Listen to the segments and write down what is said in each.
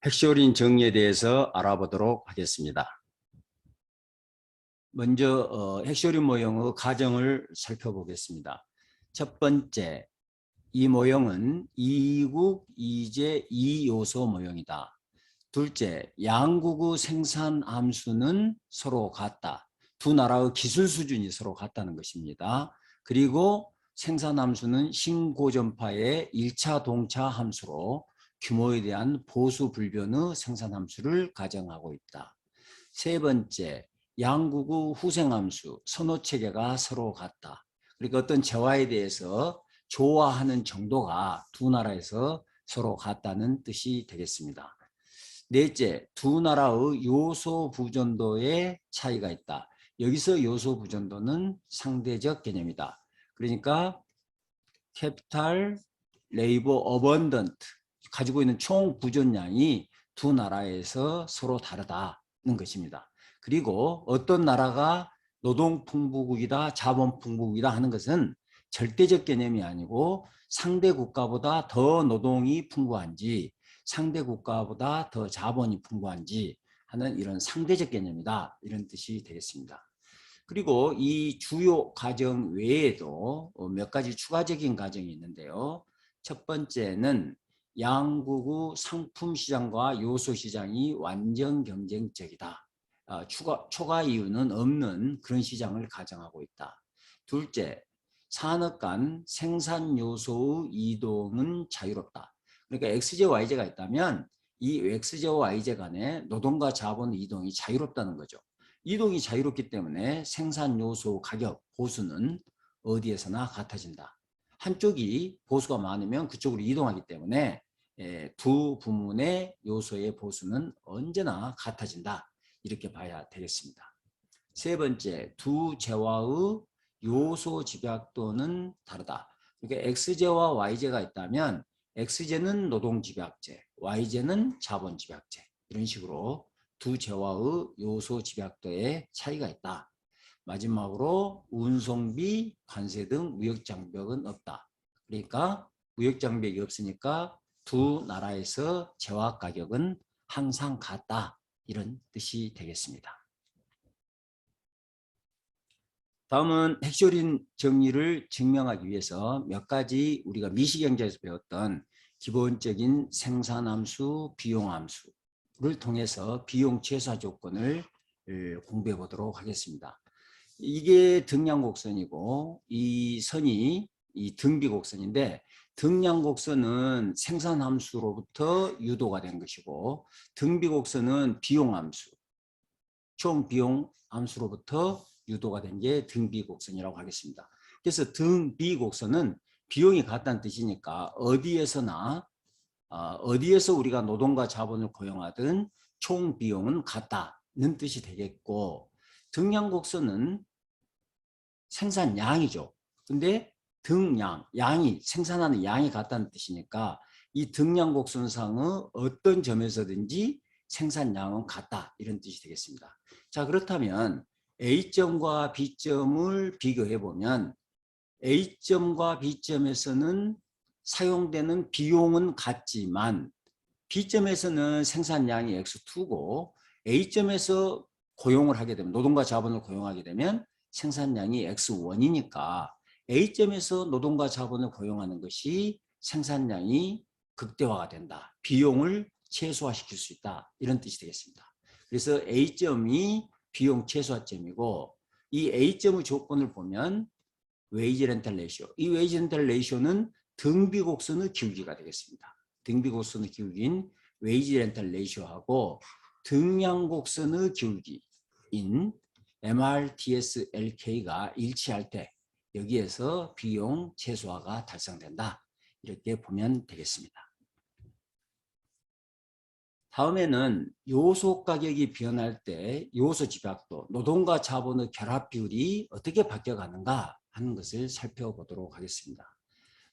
핵쇼린 정리에 대해서 알아보도록 하겠습니다. 먼저 핵쇼린 모형의 가정을 살펴보겠습니다. 첫 번째, 이 모형은 이국, 이제, 이요소 모형이다. 둘째, 양국의 생산 함수는 서로 같다. 두 나라의 기술 수준이 서로 같다는 것입니다. 그리고 생산 함수는 신고전파의 1차 동차 함수로 규모에 대한 보수 불변의 생산 함수를 가정하고 있다. 세 번째, 양국의 후생함수, 선호체계가 서로 같다. 그러니까 어떤 재화에 대해서 좋아하는 정도가 두 나라에서 서로 같다는 뜻이 되겠습니다. 넷째, 두 나라의 요소 부전도의 차이가 있다. 여기서 요소 부전도는 상대적 개념이다. 그러니까 캐피탈, 레이버, 어번던트 가지고 있는 총 부전량이 두 나라에서 서로 다르다는 것입니다. 그리고 어떤 나라가 노동 풍부국이다, 자본 풍부국이다 하는 것은 절대적 개념이 아니고 상대 국가보다 더 노동이 풍부한지 상대 국가보다 더 자본이 풍부한지 하는 이런 상대적 개념이다, 이런 뜻이 되겠습니다. 그리고 이 주요 과정 외에도 몇 가지 추가적인 과정이 있는데요. 첫 번째는 양국의 상품 시장과 요소 시장이 완전 경쟁적이다. 초과 이유는 없는 그런 시장을 가정하고 있다. 둘째, 산업 간 생산 요소의 이동은 자유롭다. 그러니까 XJ, YJ가 있다면 이 XJ와 YJ 간의 노동과 자본 이동이 자유롭다는 거죠. 이동이 자유롭기 때문에 생산 요소 가격 보수는 어디에서나 같아진다. 한쪽이 보수가 많으면 그쪽으로 이동하기 때문에 두 부문의 요소의 보수는 언제나 같아진다. 이렇게 봐야 되겠습니다. 세 번째, 두 재화의 요소 집약도는 다르다. 그러니까 XJ와 YJ가 있다면 XJ는 노동 집약제, YJ는 자본 집약제, 이런 식으로 두 재화의 요소 집약도에 차이가 있다. 마지막으로 운송비, 관세 등 무역 장벽은 없다. 그러니까 무역 장벽이 없으니까 두 나라에서 재화 가격은 항상 같다. 이런 뜻이 되겠습니다. 다음은 핵쇼린 정리를 증명하기 위해서 몇 가지 우리가 미시경제에서 배웠던 기본적인 생산함수, 비용함수를 통해서 비용 최소화 조건을 공부해 보도록 하겠습니다. 이게 등량곡선이고 이 선이 이 등비곡선인데, 등량곡선은 생산함수로부터 유도가 된 것이고 등비곡선은 비용함수, 총 비용함수로부터 유도가 된 게 등비곡선이라고 하겠습니다. 그래서 등비곡선은 비용이 같다는 뜻이니까 어디에서 우리가 노동과 자본을 고용하든 총 비용은 같다는 뜻이 되겠고, 등량곡선은 생산량이죠. 근데 등량, 양이 생산하는 양이 같다는 뜻이니까 이 등량곡선상의 어떤 점에서든지 생산량은 같다, 이런 뜻이 되겠습니다. 자, 그렇다면 A점과 B점을 비교해 보면 A점과 B점에서는 사용되는 비용은 같지만 B점에서는 생산량이 X2고 A점에서 고용을 하게 되면, 노동과 자본을 고용하게 되면 생산량이 X1이니까 A점에서 노동과 자본을 고용하는 것이 생산량이 극대화가 된다. 비용을 최소화시킬 수 있다. 이런 뜻이 되겠습니다. 그래서 A점이 비용 최소화점이고, 이 A점의 조건을 보면 웨이지 렌탈 레이쇼, 이 웨이지 렌탈 레이쇼는 등비곡선의 기울기가 되겠습니다. 등비곡선의 기울기인 웨이지 렌탈 레이쇼하고 등량곡선의 기울기인 MRTSLK가 일치할 때 여기에서 비용 최소화가 달성된다. 이렇게 보면 되겠습니다. 다음에는 요소 가격이 변할 때 요소 집약도, 노동과 자본의 결합 비율이 어떻게 바뀌어가는가 하는 것을 살펴보도록 하겠습니다.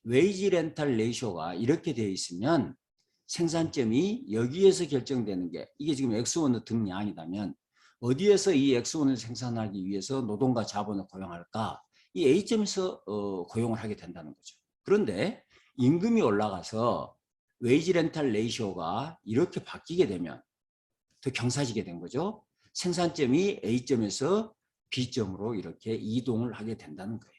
웨이지 렌탈 레이쇼가 이렇게 되어 있으면 생산점이 여기에서 결정되는 게, 이게 지금 X1의 등량이라면 어디에서 이 X1을 생산하기 위해서 노동과 자본을 고용할까? 이 A점에서 고용을 하게 된다는 거죠. 그런데 임금이 올라가서 웨이지 렌탈 레이쇼가 이렇게 바뀌게 되면 더 경사지게 된 거죠. 생산점이 A점에서 B점으로 이렇게 이동을 하게 된다는 거예요.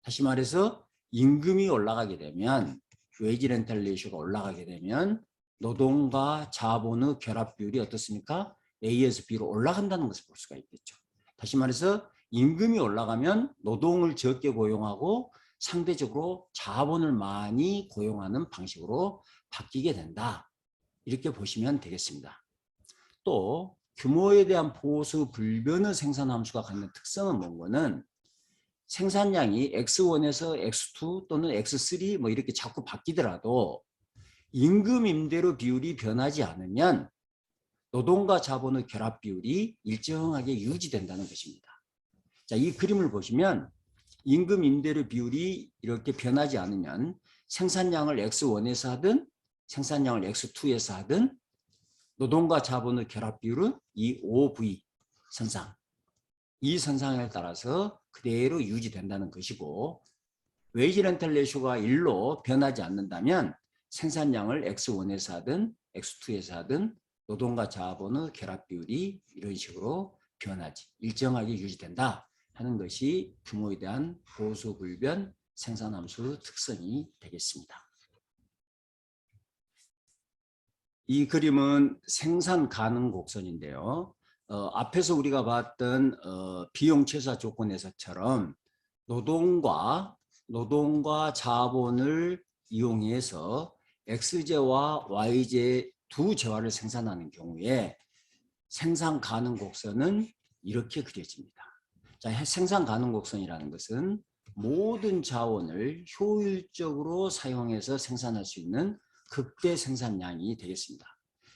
다시 말해서 임금이 올라가게 되면 웨이지 렌탈 레이쇼가 올라가게 되면 노동과 자본의 결합 비율이 어떻습니까? A에서 B로 올라간다는 것을 볼 수가 있겠죠. 다시 말해서 임금이 올라가면 노동을 적게 고용하고 상대적으로 자본을 많이 고용하는 방식으로 바뀌게 된다. 이렇게 보시면 되겠습니다. 또 규모에 대한 보수 불변의 생산 함수가 갖는 특성은 뭔가는 생산량이 X1에서 X2 또는 X3 뭐 이렇게 자꾸 바뀌더라도 임금 임대료 비율이 변하지 않으면 노동과 자본의 결합 비율이 일정하게 유지된다는 것입니다. 자, 이 그림을 보시면 임금 임대료 비율이 이렇게 변하지 않으면 생산량을 X1에서 하든 생산량을 X2에서 하든 노동과 자본의 결합 비율은 이 OV 선상, 이 선상에 따라서 그대로 유지된다는 것이고 웨이지 렌탈 레이쇼가 1로 변하지 않는다면 생산량을 X1에서 하든 X2에서 하든 노동과 자본의 결합 비율이 이런 식으로 변하지 일정하게 유지된다 하는 것이 규모에 대한 보수 불변 생산함수 특성이 되겠습니다. 이 그림은 생산 가능 곡선인데요. 앞에서 우리가 봤던 비용 최소화 조건에서처럼 노동과 자본을 이용해서 X제와 Y제 두 재화를 생산하는 경우에 생산 가능 곡선은 이렇게 그려집니다. 자, 생산 가능 곡선이라는 것은 모든 자원을 효율적으로 사용해서 생산할 수 있는 극대 생산량이 되겠습니다.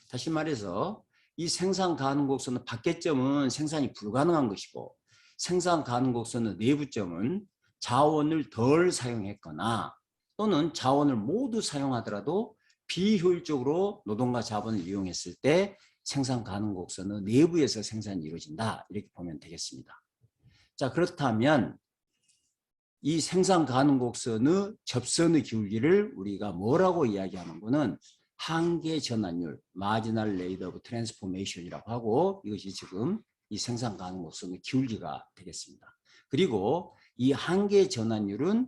다시 말해서 이 생산 가능 곡선의 밖에점은 생산이 불가능한 것이고 생산 가능 곡선의 내부점은 자원을 덜 사용했거나 또는 자원을 모두 사용하더라도 비효율적으로 노동과 자본을 이용했을 때 생산 가능 곡선의 내부에서 생산이 이루어진다. 이렇게 보면 되겠습니다. 자, 그렇다면 이 생산 가능 곡선의 접선의 기울기를 우리가 뭐라고 이야기하는 거는 한계 전환율, 마지널 레이트 오브 트랜스포메이션이라고 하고 이것이 지금 이 생산 가능 곡선의 기울기가 되겠습니다. 그리고 이 한계 전환율은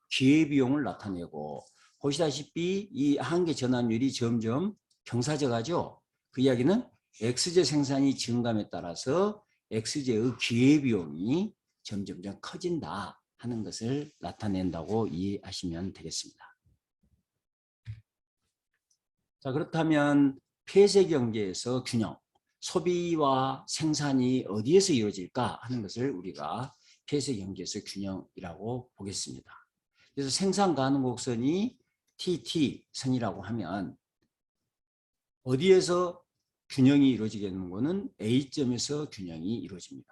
기회비용을 나타내고 보시다시피 이 한계 전환율이 점점 경사져가죠. 그 이야기는 X제 생산이 증감에 따라서 X제의 기회비용이 점점점 커진다 하는 것을 나타낸다고 이해하시면 되겠습니다. 자, 그렇다면 폐쇄 경제에서 균형, 소비와 생산이 어디에서 이루어질까 하는 것을 우리가 폐쇄 경제에서 균형이라고 보겠습니다. 그래서 생산 가능 곡선이 TT선이라고 하면 어디에서 균형이 이루어지게 되는 것은 A점에서 균형이 이루어집니다.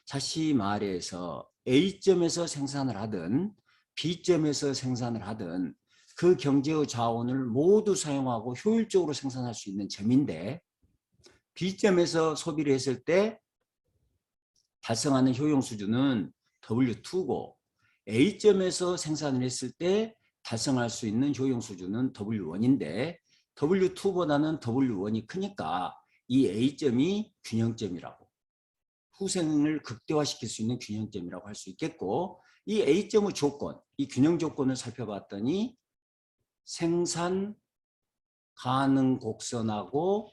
다시 말해서 A점에서 생산을 하든 B점에서 생산을 하든 그 경제의 자원을 모두 사용하고 효율적으로 생산할 수 있는 점인데 B점에서 소비를 했을 때 달성하는 효용 수준은 W2고 A점에서 생산을 했을 때 달성할 수 있는 효용 수준은 W1인데 W2보다는 W1이 크니까 이 A점이 균형점이라고 후생을 극대화시킬 수 있는 균형점이라고 할 수 있겠고 이 A점의 조건, 이 균형 조건을 살펴봤더니 생산 가능 곡선하고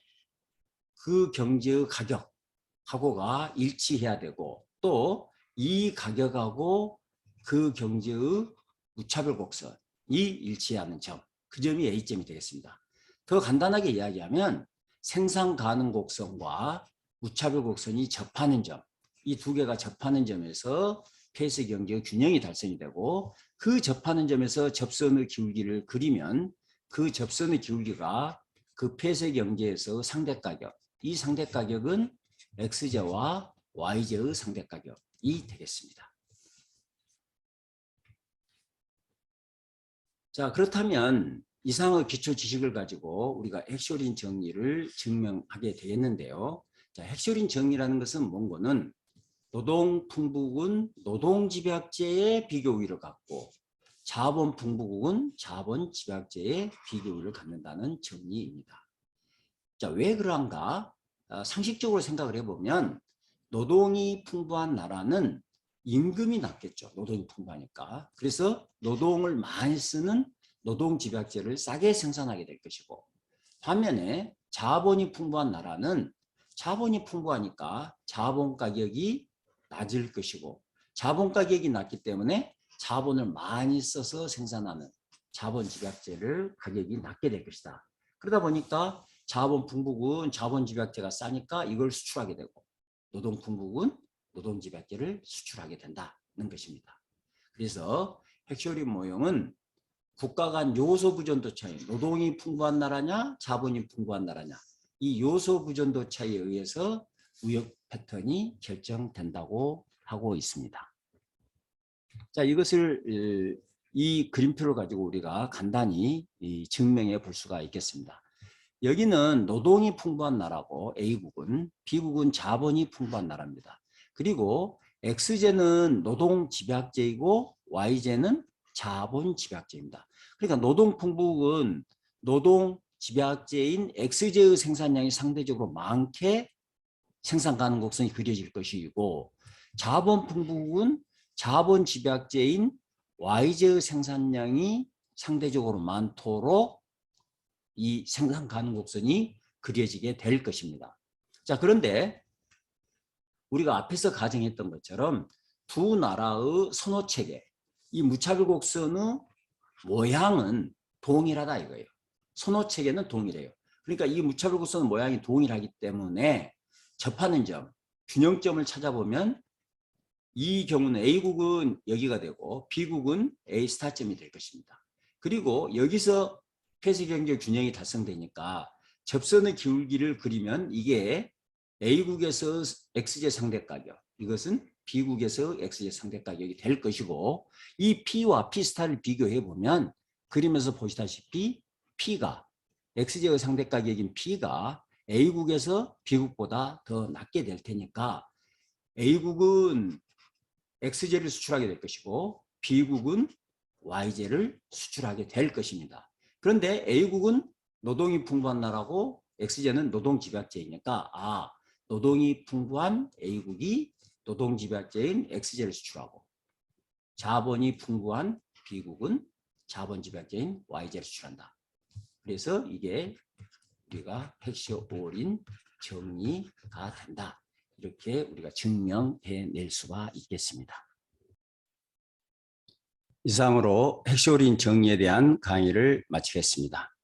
그 경제의 가격하고가 일치해야 되고 또 이 가격하고 그 경제의 무차별 곡선이 일치하는 점, 그 점이 A점이 되겠습니다. 더 간단하게 이야기하면 생산 가능 곡선과 무차별 곡선이 접하는 점, 이 두 개가 접하는 점에서 폐쇄 경제의 균형이 달성이 되고 그 접하는 점에서 접선의 기울기를 그리면 그 접선의 기울기가 그 폐쇄 경제에서 상대 가격, 이 상대 가격은 X제와 Y제의 상대 가격이 되겠습니다. 자, 그렇다면 이상의 기초 지식을 가지고 우리가 핵쇼린 정리를 증명하게 되겠는데요. 자, 핵쇼린 정리라는 것은 뭔고는 노동풍부군 노동집약제의 비교 우위를 갖고 자본 풍부국은 자본 집약제의 비교율을 갖는다는 정의입니다. 자, 왜 그런가? 상식적으로 생각을 해보면 노동이 풍부한 나라는 임금이 낮겠죠. 노동이 풍부하니까. 그래서 노동을 많이 쓰는 노동집약제를 싸게 생산하게 될 것이고, 반면에 자본이 풍부한 나라는 자본이 풍부하니까 자본 가격이 낮을 것이고, 자본 가격이 낮기 때문에 자본을 많이 써서 생산하는 자본집약제를 가격이 낮게 될 것이다. 그러다 보니까 자본 풍부군 자본집약제가 싸니까 이걸 수출하게 되고, 노동 풍부군 노동집약제를 수출하게 된다는 것입니다. 그래서 핵쇼린 모형은 국가 간 요소 부전도 차이, 노동이 풍부한 나라냐 자본이 풍부한 나라냐, 이 요소 부전도 차이에 의해서 무역 패턴이 결정된다고 하고 있습니다. 자, 이것을 이 그림표를 가지고 우리가 간단히 증명해 볼 수가 있겠습니다. 여기는 노동이 풍부한 나라고 A국은, B국은 자본이 풍부한 나라입니다. 그리고 X제는 노동 집약제이고 Y제는 자본 집약제입니다. 그러니까 노동 풍부국은 노동 집약제인 X제의 생산량이 상대적으로 많게 생산 가능곡선이 그려질 것이고, 자본 풍부국은 자본 집약제인 Y제의 생산량이 상대적으로 많도록 이 생산 가능곡선이 그려지게 될 것입니다. 자, 그런데 우리가 앞에서 가정했던 것처럼 두 나라의 선호체계, 이 무차별곡선의 모양은 동일하다 이거예요. 선호체계는 동일해요. 그러니까 이 무차별곡선의 모양이 동일하기 때문에 접하는 점, 균형점을 찾아보면 이 경우는 A국은 여기가 되고 B국은 A 스타점이 될 것입니다. 그리고 여기서 폐쇄경제 균형이 달성되니까 접선의 기울기를 그리면 이게 A국에서 X제 상대 가격, 이것은 B국에서 X제 상대 가격이 될 것이고, 이 P와 P 스타를 비교해 보면 그림에서 보시다시피 P가, X제의 상대 가격인 P가 A국에서 B국보다 더 낮게 될 테니까 A국은 X제를 수출하게 될 것이고 B국은 Y제를 수출하게 될 것입니다. 그런데 A국은 노동이 풍부한 나라고 X제는 노동집약제이니까 노동이 풍부한 A국이 노동집약제인 X제를 수출하고, 자본이 풍부한 B국은 자본집약제인 Y제를 수출한다. 그래서 이게 우리가 핵쇼올인 정의가 된다. 이렇게 우리가 증명해낼 수가 있겠습니다. 이상으로 핵쇼린 정의에 대한 강의를 마치겠습니다.